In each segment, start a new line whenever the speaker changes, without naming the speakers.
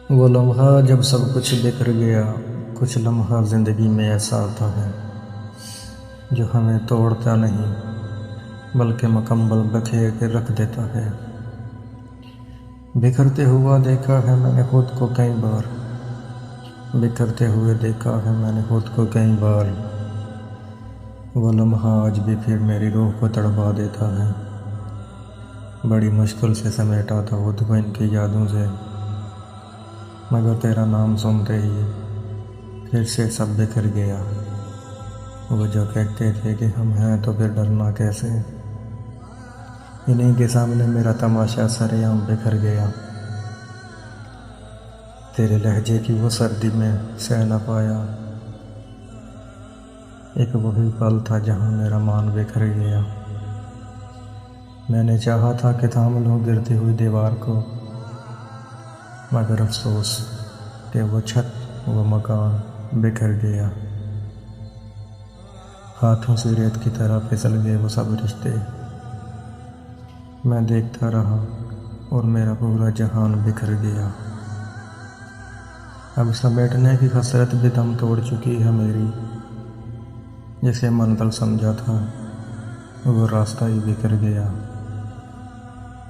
वो लम्हा जब सब कुछ बिखर गया, कुछ लम्हा ज़िंदगी में ऐसा आता है जो हमें तोड़ता नहीं बल्कि मुकम्मल बखेर के रख देता है। बिखरते हुआ देखा है मैंने खुद को कई बार, बिखरते हुए देखा है मैंने खुद को कई बार। वो लम्हा आज भी फिर मेरी रूह को तड़पा देता है। बड़ी मुश्किल से समेटा था खुद को इनकी यादों से, मगर तेरा नाम सुनते ही फिर से सब बिखर गया। वो जो कहते थे कि हम हैं तो फिर डरना कैसे, इन्हीं के सामने मेरा तमाशा सरेआम बिखर गया। तेरे लहजे की वो सर्दी में सह न पाया, एक वही पल था जहाँ मेरा मान बिखर गया। मैंने चाहा था कि थाम लूँ गिरती हुई दीवार को, मगर अफसोस कि वो छत वो मकान बिखर गया। हाथों से रेत की तरह फिसल गए वो सब रिश्ते। मैं देखता रहा और मेरा पूरा जहान बिखर गया। अब समेटने की हसरत भी दम तोड़ चुकी है मेरी, जिसे मंजिल समझा था वो रास्ता ही बिखर गया।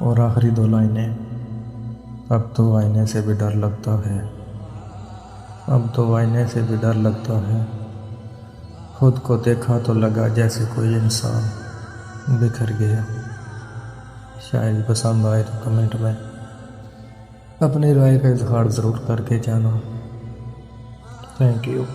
और आखिरी दो लाइनें, अब तो आईने से भी डर लगता है, अब तो आईने से भी डर लगता है। खुद को देखा तो लगा जैसे कोई इंसान बिखर गया। शायद पसंद आए तो कमेंट में अपनी राय का इजहार ज़रूर करके जाना। Thank you.